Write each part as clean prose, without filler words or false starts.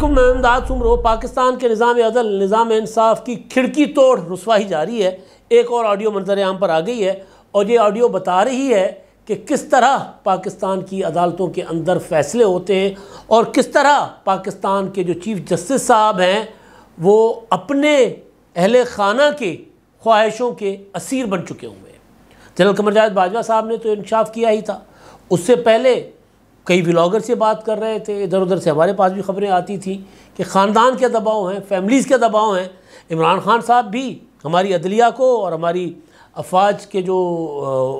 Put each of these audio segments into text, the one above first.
अस्सलामुअलैकुम, मैं इमदाद सुमरो। पाकिस्तान के निज़ाम अदल, निज़ाम इंसाफ की खिड़की तोड़ रुसवाई जारी है। एक और ऑडियो मंजर आम पर आ गई है और ये ऑडियो बता रही है कि किस तरह पाकिस्तान की अदालतों के अंदर फ़ैसले होते हैं और किस तरह पाकिस्तान के जो चीफ़ जस्टिस साहब हैं वो अपने अहले खाना के ख्वाहिशों के असीर बन चुके हुए हैं। जनरल कमर जावेद बाजवा साहब ने तो इंकशाफ किया ही था, उससे पहले कई व्लॉगर से बात कर रहे थे, इधर उधर से हमारे पास भी खबरें आती थी कि ख़ानदान के दबाव हैं, फैमिलीज़ के दबाव हैं। इमरान खान साहब भी हमारी अदलिया को और हमारी अफवाज के जो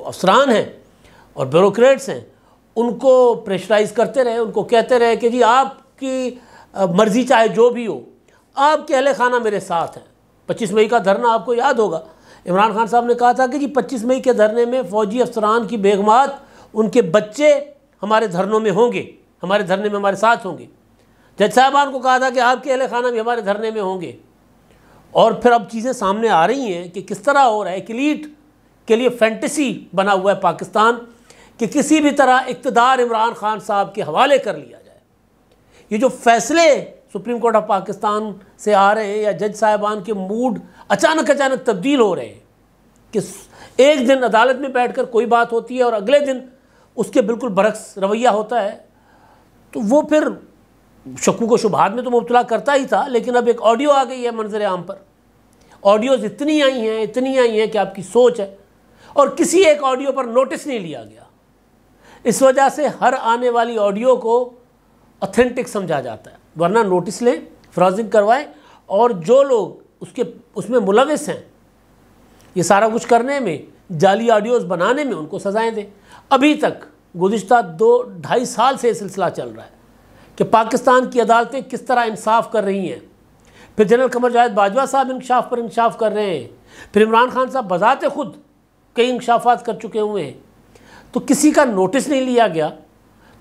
अफसरान हैं और ब्यूरोक्रेट्स हैं उनको प्रेशराइज़ करते रहे, उनको कहते रहे कि जी आपकी मर्ज़ी चाहे जो भी हो, आपके अहले खाना मेरे साथ हैं। 25 मई का धरना आपको याद होगा, इमरान खान साहब ने कहा था कि जी 25 मई के धरने में फ़ौजी अफसरान की बेगमात, उनके बच्चे हमारे धरनों में होंगे, हमारे धरने में हमारे साथ होंगे। जज साहबान को कहा था कि आपके अहले खाना भी हमारे धरने में होंगे। और फिर अब चीज़ें सामने आ रही हैं कि किस तरह हो रहा है। एक एलीट के लिए फैंटेसी बना हुआ है पाकिस्तान कि किसी भी तरह इक़्तिदार इमरान खान साहब के हवाले कर लिया जाए। ये जो फैसले सुप्रीम कोर्ट ऑफ पाकिस्तान से आ रहे हैं या जज साहबान के मूड अचानक तब्दील हो रहे हैं कि एक दिन अदालत में बैठकर कोई बात होती है और अगले दिन उसके बिल्कुल बरक्स रवैया होता है, तो वो फिर शक्कू को शुबहात में तो मुब्तला करता ही था। लेकिन अब एक ऑडियो आ गई है मंजर आम पर। ऑडियोज़ इतनी आई हैं कि आपकी सोच है, और किसी एक ऑडियो पर नोटिस नहीं लिया गया। इस वजह से हर आने वाली ऑडियो को ऑथेंटिक समझा जाता है, वरना नोटिस लें, फ्राजिंग करवाएं और जो लोग उसमें मुलविस हैं ये सारा कुछ करने में, जाली ऑडियोज़ बनाने में, उनको सज़ाएँ दें। अभी तक गुज़िश्ता 2-2.5 साल से ये सिलसिला चल रहा है कि पाकिस्तान की अदालतें किस तरह इंसाफ कर रही हैं। फिर जनरल कमर जावेद बाजवा साहब इंकशाफ पर इंकशाफ कर रहे हैं, फिर इमरान खान साहब बज़ाते खुद कई इंकशाफात कर चुके हुए हैं, तो किसी का नोटिस नहीं लिया गया।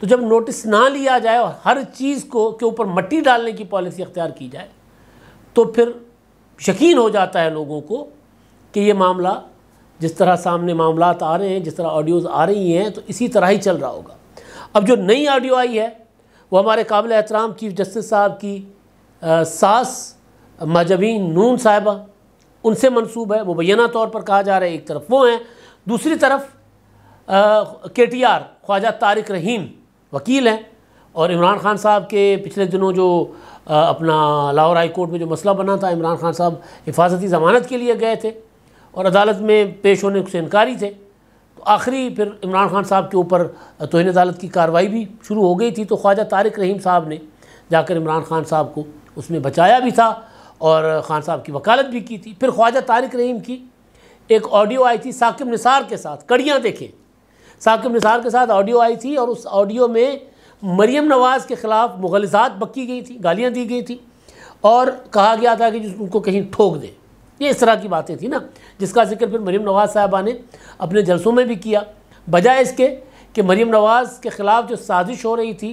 तो जब नोटिस ना लिया जाए और हर चीज़ के ऊपर मट्टी डालने की पॉलिसी अख्तियार की जाए, तो फिर यकीन हो जाता है लोगों को कि ये मामला, जिस तरह सामने मामलात आ रहे हैं, जिस तरह ऑडियोज़ आ रही हैं, तो इसी तरह ही चल रहा होगा। अब जो नई ऑडियो आई है वो हमारे काबिल एहतराम चीफ़ जस्टिस साहब की सास माजबीन नून साहिबा, उनसे मंसूब है। वो मुबैना तौर पर कहा जा रहा है, एक तरफ वो हैं, दूसरी तरफ KTR ख्वाजा तारिक रहीम वकील हैं। और इमरान खान साहब के पिछले दिनों जो अपना लाहौर हाई कोर्ट में जो मसला बना था, इमरान खान साहब हिफाजती ज़मानत के लिए गए थे और अदालत में पेश होने से इनकारी थे, तो आखिरी फिर इमरान खान साहब के ऊपर तौहीन अदालत की कार्रवाई भी शुरू हो गई थी। तो ख्वाजा तारिक रहीम साहब ने जाकर इमरान खान साहब को उसमें बचाया भी था और ख़ान साहब की वकालत भी की थी। फिर ख्वाजा तारिक रहीम की एक ऑडियो आई थी साकिब निसार के साथ, कड़ियाँ देखें, साकिब निसार के साथ ऑडियो आई थी और उस ऑडियो में मरीम नवाज़ के ख़िलाफ़ मुग़लज़ात बकी गई थी, गालियाँ दी गई थी और कहा गया था कि उनको कहीं ठोक दे। ये इस तरह की बातें थी ना, जिसका जिक्र फिर मरीम नवाज़ साहबा ने अपने जलसों में भी किया, बजाय इसके कि मरीम नवाज़ के ख़िलाफ़ जो साजिश हो रही थी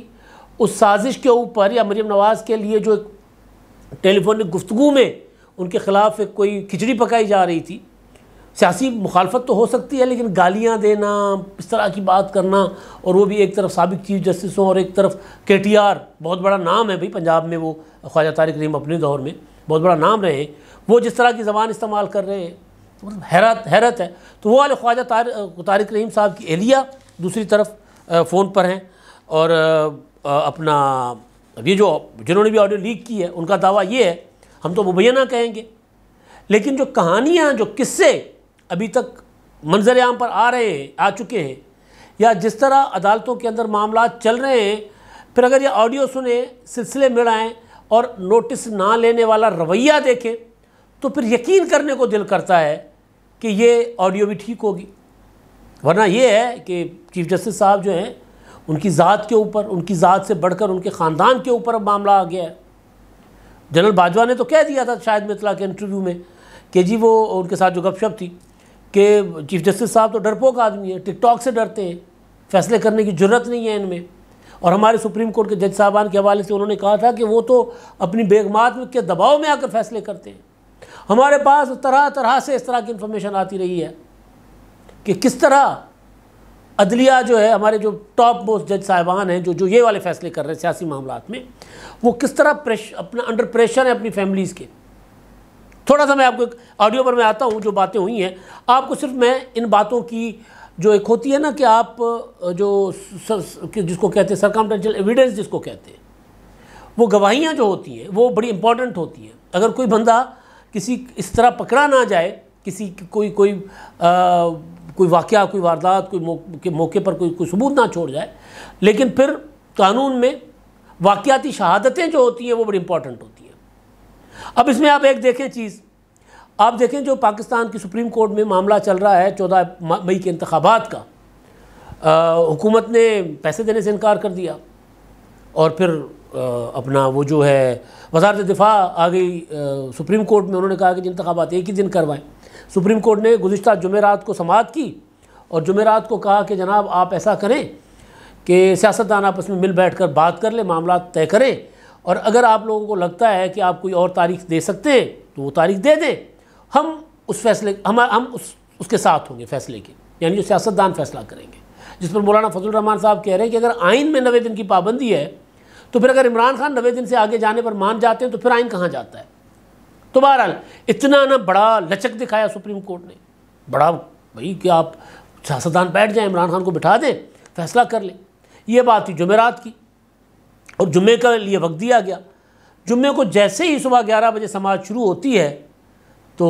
उस साजिश के ऊपर, या मरीम नवाज़ के लिए जो टेलीफोनिक गुफ्तगू में उनके ख़िलाफ़ एक कोई खिचड़ी पकाई जा रही थी। सियासी मुखालफत तो हो सकती है, लेकिन गालियाँ देना, इस तरह की बात करना, और वो भी एक तरफ साबिक चीफ जस्टिस हों और एक तरफ KTR, बहुत बड़ा नाम है भाई पंजाब में, वो ख्वाजा तारिक रहीम अपने दौर में बहुत बड़ा नाम रहे, वो जिस तरह की ज़बान इस्तेमाल कर रहे हैं, तो मतलब हैरत है। तो वो वाले ख्वाजा तारिक रहीम साहब की एहलिया दूसरी तरफ फ़ोन पर हैं और अपना ये जो जिन्होंने भी ऑडियो लीक की है उनका दावा ये है, हम तो मुबैना कहेंगे, लेकिन जो कहानियाँ, जो किस्से अभी तक मंजर आम पर आ चुके हैं, या जिस तरह अदालतों के अंदर मामला चल रहे हैं, फिर अगर ये ऑडियो सुने, सिलसिले मिलाएँ और नोटिस ना लेने वाला रवैया देखें, तो फिर यकीन करने को दिल करता है कि ये ऑडियो भी ठीक होगी। वरना ये है कि चीफ जस्टिस साहब जो हैं उनकी ज़ात के ऊपर, उनकी ज़ात से बढ़कर उनके ख़ानदान के ऊपर अब मामला आ गया है। जनरल बाजवा ने तो कह दिया था शायद मितला के इंटरव्यू में कि जी वो उनके साथ जो गपशप थी कि चीफ जस्टिस साहब तो डरपोक आदमी है, टिकटॉक से डरते हैं, फ़ैसले करने की जुर्रत नहीं है इनमें। और हमारे सुप्रीम कोर्ट के जज साहबान के हवाले से उन्होंने कहा था कि वो तो अपनी बेगमात के दबाव में आकर फ़ैसले करते हैं। हमारे पास तरह तरह से इस तरह की इन्फॉर्मेशन आती रही है कि किस तरह अदलिया जो है, हमारे जो टॉप मोस्ट जज साहिबान हैं जो ये वाले फैसले कर रहे हैं सियासी मामलात में, वो किस तरह अपना अंडर प्रेशर है अपनी फैमिलीज़ के। थोड़ा सा मैं आपको एक ऑडियो पर मैं आता हूँ, जो बातें हुई हैं आपको सिर्फ मैं इन बातों की जो एक होती है ना कि आप जो जिसको कहते हैं सर्कमस्टेंशियल एविडेंस जिसको कहते हैं, वो गवाहियाँ जो होती हैं वो बड़ी इंपॉर्टेंट होती हैं। अगर कोई बंदा किसी इस तरह पकड़ा ना जाए, किसी कोई वाक़या, कोई वारदात, कोई मौके पर कोई सबूत ना छोड़ जाए, लेकिन फिर कानून में वाक़याती शहादतें जो होती हैं वो बड़ी इंपॉर्टेंट होती हैं। अब इसमें आप एक देखें चीज़, आप देखें जो पाकिस्तान की सुप्रीम कोर्ट में मामला चल रहा है 14 मई के इंतखाबात का, हुकूमत ने पैसे देने से इनकार कर दिया और फिर अपना वो जो है वज़ारत दिफा आ गई सुप्रीम कोर्ट में, उन्होंने कहा कि इंतखाबात एक ही दिन करवाएं। सुप्रीम कोर्ट ने गुज़िश्ता जुमेरात को समाअत की और जुमेरात को कहा कि जनाब आप ऐसा करें कि सियासतदान आपस में मिल बैठ कर बात कर ले, मामला तय करें, और अगर आप लोगों को लगता है कि आप कोई और तारीख दे सकते हैं तो वो तारीख दे दें, हम उस फैसले हम उसके साथ होंगे फैसले के, यानी जो सियासतदान फैसला करेंगे। जिस पर मौलाना फजल रहमान साहब कह रहे हैं कि अगर आइन में 90 दिन की पाबंदी है तो फिर अगर इमरान खान 90 दिन से आगे जाने पर मान जाते हैं तो फिर आइन कहाँ जाता है। तो बहरहाल इतना ना बड़ा लचक दिखाया सुप्रीम कोर्ट ने, बड़ा भाई कि आप सियासतदान बैठ जाएं, इमरान खान को बिठा दें, फैसला कर लें। ये बात थी जुमेरात की, और जुम्मे के लिए वक्त दिया गया। जुम्मे को जैसे ही सुबह 11 बजे समाअत शुरू होती है तो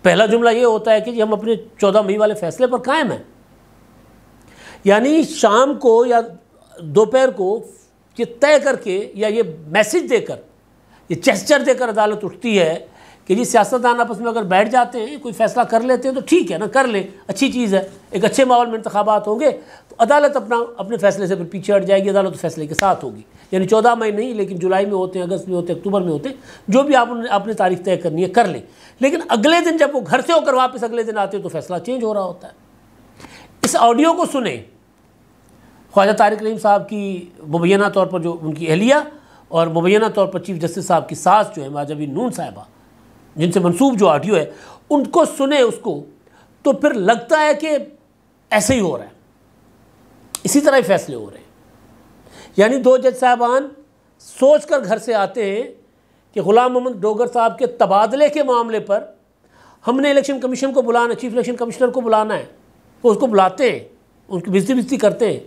पहला जुमला ये होता है कि जी हम अपने 14 मई वाले फैसले पर कायम हैं। यानी शाम को या दोपहर को ये तय करके या ये मैसेज देकर, ये जेस्चर देकर अदालत उठती है कि जी सियासतदान आपस में अगर बैठ जाते हैं, कोई फ़ैसला कर लेते हैं तो ठीक है ना, कर ले, अच्छी चीज़ है, एक अच्छे माहौल में इंतखाबात होंगे तो अदालत अपने फ़ैसले से फिर पीछे हट जाएगी, अदालत फैसले के साथ होगी। यानी 14 मई नहीं, लेकिन जुलाई में होते हैं, अगस्त में होते हैं, अक्टूबर में होते हैं, जो भी आपने तारीख तय करनी है कर लें। लेकिन अगले दिन जब वो घर से होकर वापस अगले दिन आते हैं तो फैसला चेंज हो रहा होता है। इस ऑडियो को सुने, ख्वाजा तारिक रहीम साहब की मुबैना तौर पर जो उनकी अहलिया और मुबैना तौर पर चीफ जस्टिस साहब की सास जो है माजबीन नून साहिबा, जिनसे मंसूब जो ऑडियो है, उनको सुने उसको, तो फिर लगता है कि ऐसे ही हो रहा है, इसी तरह ही फैसले हो रहे हैं। यानी 2 जज साहबान सोच कर घर से आते हैं कि ग़ुलाम मोहम्मद डोगर साहब के तबादले के मामले पर हमने इलेक्शन कमीशन को बुलाना, चीफ इलेक्शन कमिश्नर को बुलाना है, वो उसको बुलाते हैं, उनकी बेइज्जती करते हैं,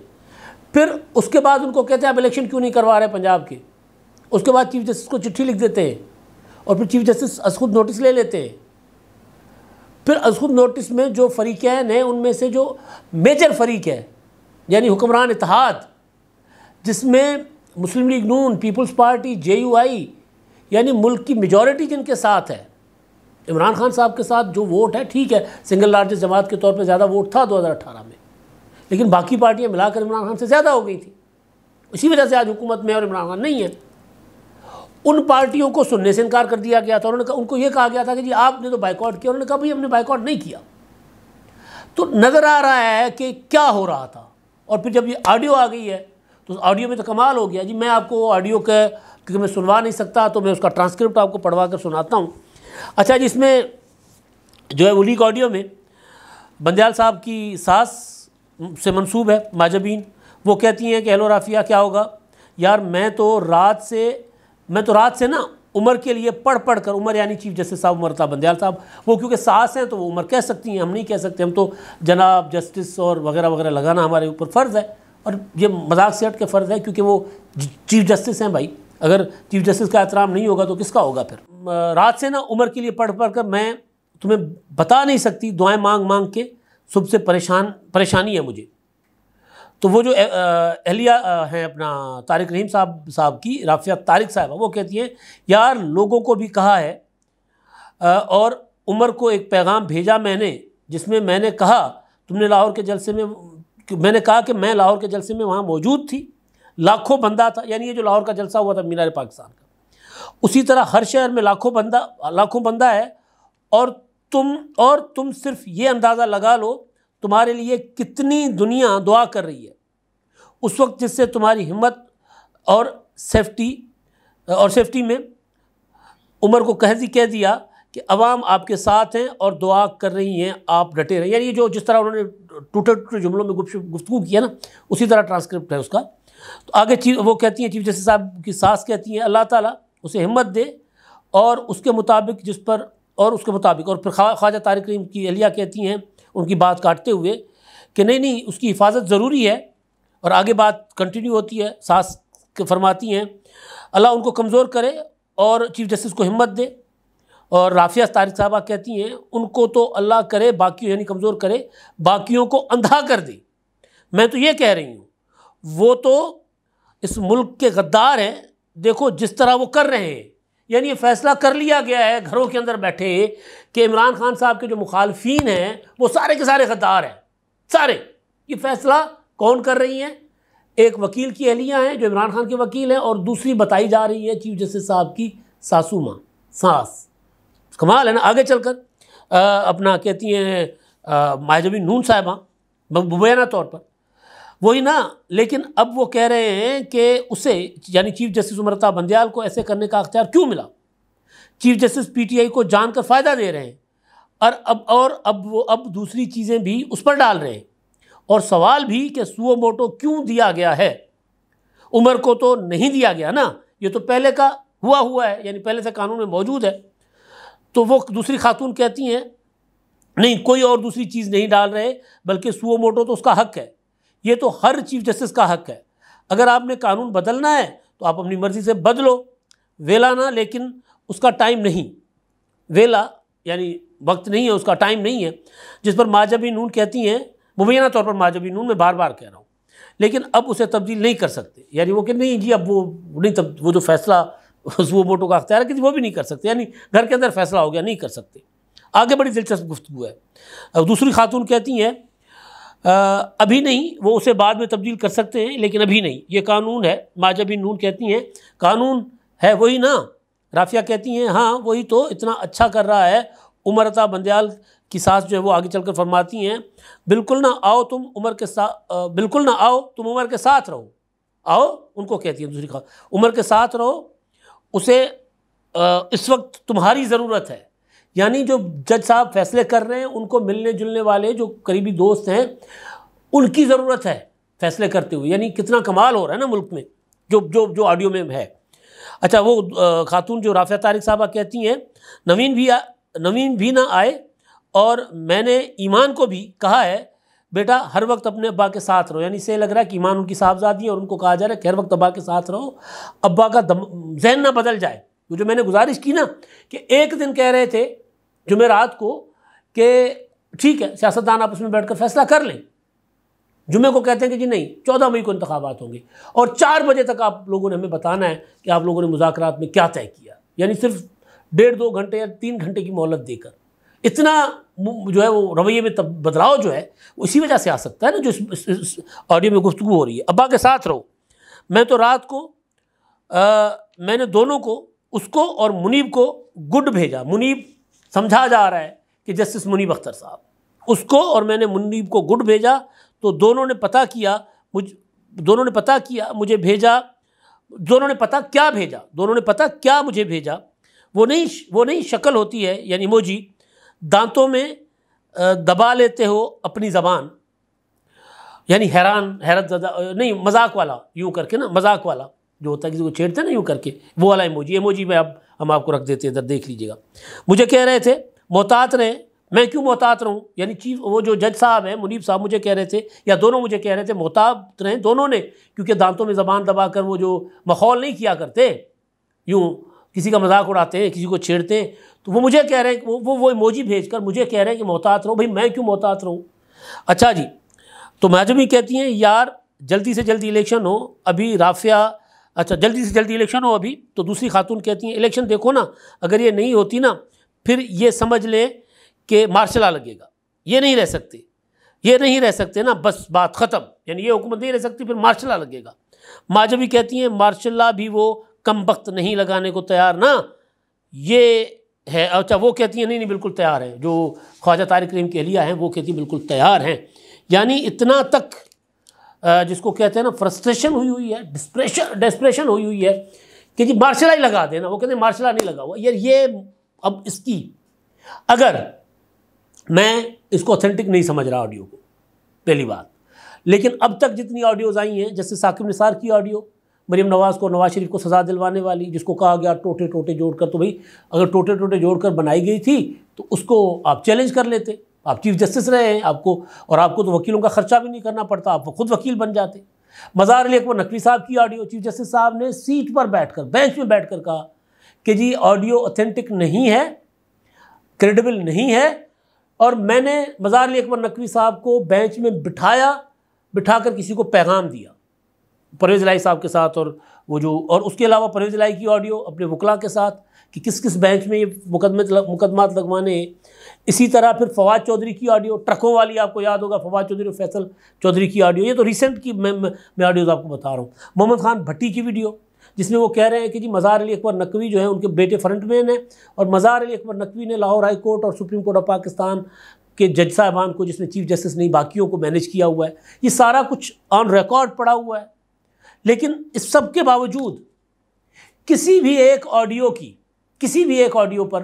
फिर उसके बाद उनको कहते हैं आप इलेक्शन क्यों नहीं करवा रहे पंजाब के। उसके बाद चीफ जस्टिस को चिट्ठी लिख देते हैं और फिर चीफ जस्टिस अज़खुद नोटिस ले लेते हैं। फिर अज़खुद नोटिस में जो फ़रीक़ैन हैं उनमें से जो मेजर फ़रीक़ है यानी हुक्मरान इत्तेहाद, जिसमें मुस्लिम लीग नून, पीपल्स पार्टी, JUI, यानी मुल्क की मेजॉरिटी जिनके साथ है, इमरान खान साहब के साथ जो वोट है, ठीक है सिंगल लार्जेस्ट जमात के तौर पर ज़्यादा वोट था 2018 में, लेकिन बाकी पार्टियां मिलाकर इमरान खान से ज़्यादा हो गई थी। इसी वजह से आज हुकूमत में और इमरान खान नहीं है। उन पार्टियों को सुनने से इनकार कर दिया गया था। उनको ये कहा गया था कि जी आपने तो बाइकआउट किया। उन्होंने कहा भाई हमने बाइकआउट नहीं किया। तो नज़र आ रहा है कि क्या हो रहा था। और फिर जब ये ऑडियो आ गई है तो ऑडियो में तो कमाल हो गया जी। मैं आपको ऑडियो का, क्योंकि मैं सुनवा नहीं सकता, तो मैं उसका ट्रांसक्रिप्ट आपको पढ़वा कर सुनाता हूँ। अच्छा जी, इसमें जो है वो लीक ऑडियो में बंदयाल साहब की सास से मंसूब है माजबीन, वो कहती हैं कि हेलो राफिया क्या होगा यार, मैं तो रात से ना उमर के लिए पढ़ कर, उमर यानी चीफ जस्टिस साहब उमर था बंदयाल साहब, वो क्योंकि सास हैं तो वो उमर कह सकती हैं, हम नहीं कह सकते, हम तो जनाब जस्टिस और वगैरह वगैरह लगाना हमारे ऊपर फ़र्ज़ है, और ये मजाक से हट के फ़र्ज़ है क्योंकि वो चीफ जस्टिस हैं भाई। अगर चीफ जस्टिस का एहतराम नहीं होगा तो किसका होगा फिर। रात से ना उमर के लिए पढ़ कर मैं तुम्हें बता नहीं सकती, दुआएं मांग के सुबह से परेशानी है मुझे। तो वो जो अहलिया हैं अपना तारिक रहीम साहब की, राफिया तारिक साहबा, वो कहती हैं यार लोगों को भी कहा है और उमर को एक पैगाम भेजा मैंने, जिसमें मैंने कहा तुमने लाहौर के जलसे में, मैंने कहा कि मैं लाहौर के जलसे में वहाँ मौजूद थी, लाखों बंदा था, यानी ये जो लाहौर का जलसा हुआ था मीनार पाकिस्तान का, उसी तरह हर शहर में लाखों बंदा है, और तुम सिर्फ ये अंदाज़ा लगा लो तुम्हारे लिए कितनी दुनिया दुआ कर रही है उस वक्त, जिससे तुम्हारी हिम्मत और सेफ्टी में उमर को कह दिया कि अवाम आपके साथ हैं और दुआ कर रही हैं, आप डटे रहें। यानी ये जो जिस तरह उन्होंने टूटे टूटे जुमलों में गुफ्तगू की है ना, उसी तरह ट्रांसक्रिप्ट है उसका। तो आगे वो कहती हैं, चीफ जस्टिस साहब की सास कहती हैं, अल्लाह ताला उसे हिम्मत दे और उसके मुताबिक और फिर ख्वाजा तारिक रहीम की अहलिया कहती हैं उनकी बात काटते हुए कि नहीं उसकी हिफाजत ज़रूरी है। और आगे बात कंटिन्यू होती है, सास फरमाती हैं अल्लाह उनको कमज़ोर करे और चीफ जस्टिस को हिम्मत दे। और राफिया तारिक साहबा कहती हैं उनको तो अल्लाह करे बाकी यानी कमज़ोर करे, बाकियों को अंधा कर दे। मैं तो ये कह रही हूँ वो तो इस मुल्क के गद्दार हैं, देखो जिस तरह वो कर रहे हैं। यानी ये फ़ैसला कर लिया गया है घरों के अंदर बैठे कि इमरान खान साहब के जो मुखालफीन हैं वो सारे के सारे गद्दार हैं, सारे। ये फ़ैसला कौन कर रही हैं? एक वकील की अहलियाँ हैं जो इमरान खान के वकील हैं, और दूसरी बताई जा रही है चीफ जस्टिस साहब की सासू माँ, सास। कमाल है ना। आगे चलकर अपना कहती हैं माजबी नून साहिबा मुबैना तौर पर वही ना, लेकिन अब वो कह रहे हैं कि उसे यानी चीफ जस्टिस उमरता बंदयाल को ऐसे करने का अख्तियार क्यों मिला। चीफ जस्टिस पीटीआई को जानकर फ़ायदा दे रहे हैं और अब वो दूसरी चीज़ें भी उस पर डाल रहे हैं। और सवाल भी कि सुओ मोटो क्यों दिया गया है, उमर को तो नहीं दिया गया ना, ये तो पहले का हुआ है, यानी पहले से कानून में मौजूद है। तो वो दूसरी खातून कहती हैं नहीं कोई और दूसरी चीज़ नहीं डाल रहे, बल्कि सुओ मोटो तो उसका हक है, ये तो हर चीफ जस्टिस का हक है। अगर आपने कानून बदलना है तो आप अपनी मर्ज़ी से बदलो, वेला ना, लेकिन उसका टाइम नहीं, वेला यानी वक्त नहीं है, उसका टाइम नहीं है। जिस पर माजबी नून कहती हैं, मुबैना तौर पर माजबी नून, मैं बार बार कह रहा हूँ, लेकिन अब उसे तब्दील नहीं कर सकते। यानी वो कि नहीं जी अब वो नहीं, तब वो जो फैसला वो मोटो का अख्तियार है कि वो भी नहीं कर सकते, यानी घर के अंदर फैसला हो गया, नहीं कर सकते। आगे बड़ी दिलचस्प गुफ्तगू है। अब दूसरी खातून कहती हैं अभी नहीं, वो उसे बाद में तब्दील कर सकते हैं, लेकिन अभी नहीं, ये कानून है। माजबी नून कहती हैं कानून है वही ना। राफिया कहती हैं हाँ वही तो, इतना अच्छा कर रहा है। उमरता बंदयाल की सास जो है वो आगे चलकर फरमाती हैं बिल्कुल ना आओ तुम उमर के साथ, बिल्कुल ना आओ तुम उमर के साथ रहो। आओ उनको कहती है दूसरी खास, उमर के साथ रहो, उसे इस वक्त तुम्हारी ज़रूरत है। यानी जो जज साहब फैसले कर रहे हैं उनको मिलने जुलने वाले जो करीबी दोस्त हैं उनकी ज़रूरत है फैसले करते हुए। यानी कितना कमाल हो रहा है ना मुल्क में, जो ऑडियो में है। अच्छा, वो खातून जो राफिया तारिक साहबा कहती हैं नवीन भी ना आए, और मैंने ईमान को भी कहा है बेटा हर वक्त अपने अब्बा के साथ रहो। यानी इससे लग रहा है कि ईमान उनकी साहबजादी है और उनको कहा जा रहा है कि हर वक्त अब्बा के साथ रहो, अब्बा का जहन ना बदल जाए। तो जो मैंने गुजारिश की ना कि एक दिन कह रहे थे जुमेरात को कि ठीक है सियासतदान आपस में बैठकर फैसला कर लें, जुमे को कहते हैं कि जी नहीं 14 मई को इंतखाबात होंगे, और 4 बजे तक आप लोगों ने हमें बताना है कि आप लोगों ने मुज़ाकरात में क्या तय किया। यानी सिर्फ 1.5-2 घंटे या 3 घंटे की मोहलत देकर इतना जो है वो रवैये में तब बदलाव जो है इसी वजह से आ सकता है ना, जो इस ऑडियो में गुफ्तगू हो रही है। अब्बा के साथ रहो। मैं तो रात को मैंने दोनों को, उसको और मुनीब को गुड भेजा। मुनीब समझा जा रहा है कि जस्टिस मुनीब अख्तर साहब, उसको और मैंने मुनीब को गुड भेजा। तो दोनों ने पता क्या मुझे भेजा। वो नहीं शक्ल होती है, यानी इमोजी, दांतों में दबा लेते हो अपनी ज़बान, यानी हैरत नहीं, मजाक वाला, यूँ करके ना, मजाक वाला जो होता है किसी को छेड़ते हैं ना यूँ करके, वो वाला इमोजी में अब हम आपको रख देते हैं, इधर देख लीजिएगा। मुझे कह रहे थे मोहतात रहें। मैं क्यों मोहतात रहूँ? यानी वो जो जज साहब हैं मुनीब साहब मुझे कह रहे थे, या दोनों मुझे कह रहे थे मोहतात रहें दोनों ने, क्योंकि दांतों में ज़बान दबाकर वो जो मखौल नहीं किया करते, यूँ किसी का मजाक उड़ाते हैं, किसी को छेड़ते हैं, तो वो मुझे कह रहे हैं वो इमोजी भेजकर मुझे कह रहे हैं कि मोहतात रहो। भाई मैं क्यों मोहतात रहूँ? अच्छा जी, तो माजमी कहती हैं यार जल्दी से जल्दी इलेक्शन हो अभी। राफिया अच्छा जल्दी से जल्दी इलेक्शन हो अभी। तो दूसरी खातून कहती हैं इलेक्शन देखो ना, अगर ये नहीं होती ना फिर ये समझ लें कि मार्शल लॉ लगेगा। ये नहीं रह सकते ना, बस बात ख़त्म। यानी ये हुकूमत नहीं रह सकती, फिर मार्शल लॉ लगेगा। माजवी कहती हैं मार्शल लॉ भी वो कम वक्त नहीं लगाने को तैयार ना, ये है। अच्छा, वो कहती हैं नहीं बिल्कुल तैयार हैं। जो ख्वाजा तारिक रहीम की अहलिया हैं वो कहती हैं बिल्कुल तैयार हैं। यानी इतना तक जिसको कहते हैं ना फ्रस्ट्रेशन हुई है, डिस्प्रेशन हुई है कि जी मार्शल लॉ ही लगा देना। वो कहते हैं मार्शल लॉ नहीं लगा हुआ यार। ये अब इसकी, अगर मैं इसको ऑथेंटिक नहीं समझ रहा ऑडियो को, पहली बात। लेकिन अब तक जितनी ऑडियोज़ आई हैं, जैसे साकिब निसार की ऑडियो, मरीम नवाज़ को नवाज शरीफ को सज़ा दिलवाने वाली, जिसको कहा गया टोटे टोटे जोड़कर, तो भाई अगर टोटे टोटे जोड़कर बनाई गई थी तो उसको आप चैलेंज कर लेते, आप चीफ जस्टिस रहे हैं, आपको तो वकीलों का खर्चा भी नहीं करना पड़ता, आप खुद वकील बन जाते। मज़ार अली अकबर नकवी साहब की ऑडियो, चीफ जस्टिस साहब ने सीट पर बैठकर, बेंच में बैठकर कहा कि जी ऑडियो ऑथेंटिक नहीं है, क्रेडिबल नहीं है, और मैंने मज़ार अली अकबर नकवी साहब को बेंच में बिठाकर किसी को पैगाम दिया, परवेज़ इलाही साहब के साथ, और उसके अलावा परवेज़ इलाही की ऑडियो अपने वकला के साथ कि किस किस बेंच में ये मुकदमात लगवाने हैं। इसी तरह फिर फवाद चौधरी की ऑडियो, ट्रकों वाली, आपको याद होगा फवाद चौधरी और फैसल चौधरी की ऑडियो, ये तो रिसेंट की मैं ऑडियोज़ आपको बता रहा हूँ। मोहम्मद खान भट्टी की वीडियो, जिसमें वो कह रहे हैं कि जी मज़ार अली अकबर नकवी जो है उनके बेटे फ्रंटमैन हैं, और मज़ार अली अकबर नकवी ने लाहौर हाई कोर्ट और सुप्रीम कोर्ट ऑफ पाकिस्तान के जज साहबान को, जिसमें चीफ जस्टिस नहीं बाकियों को मैनेज किया हुआ है, ये सारा कुछ ऑन रिकॉर्ड पड़ा हुआ है। लेकिन इस सब के बावजूद किसी भी एक ऑडियो पर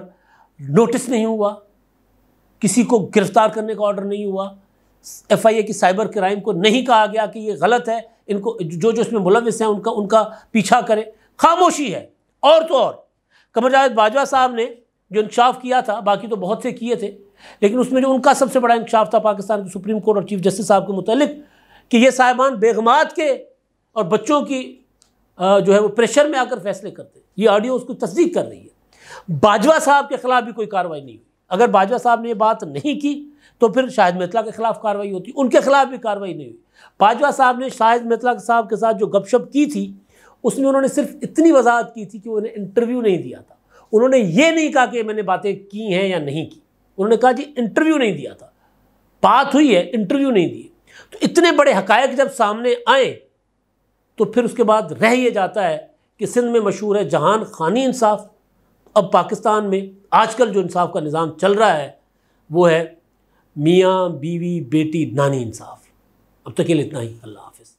नोटिस नहीं हुआ, किसी को गिरफ्तार करने का ऑर्डर नहीं हुआ, FIA की साइबर क्राइम को नहीं कहा गया कि ये गलत है, इनको जो इसमें मुलविस हैं उनका पीछा करे। खामोशी है। और तो और कमर जावेद बाजवा साहब ने जो इंकशाफ किया था, बाकी तो बहुत से किए थे, लेकिन उसमें जो उनका सबसे बड़ा इंकशाफ था पाकिस्तान के सुप्रीम कोर्ट और चीफ जस्टिस साहब के मुतालिक कि ये साहिबान बेगमात के और बच्चों की जो है वो प्रेशर में आकर फैसले करते। ये ऑडियो उसको तस्दीक कर रही है। बाजवा साहब के खिलाफ भी कोई कार्रवाई नहीं हुई। अगर बाजवा साहब ने ये बात नहीं की तो फिर शाहिद मित्तला के खिलाफ कार्रवाई होती, उनके खिलाफ भी कार्रवाई नहीं हुई। बाजवा साहब ने शाहिद मित्तला साहब के साथ जो गपशप की थी उसमें उन्होंने सिर्फ इतनी वजाहत की थी कि उन्हें इंटरव्यू नहीं दिया था। उन्होंने ये नहीं कहा कि मैंने बातें की हैं या नहीं की, उन्होंने कहा जी इंटरव्यू नहीं दिया था, बात हुई है, इंटरव्यू नहीं दिए। तो इतने बड़े हकायक जब सामने आए तो फिर उसके बाद रह ये जाता है कि सिंध में मशहूर है जहान खानी इंसाफ। अब पाकिस्तान में आजकल जो इंसाफ का निज़ाम चल रहा है वो है मियाँ बीवी बेटी नानी इंसाफ। अब तक के लिए इतना ही। अल्लाह हाफ़िज़।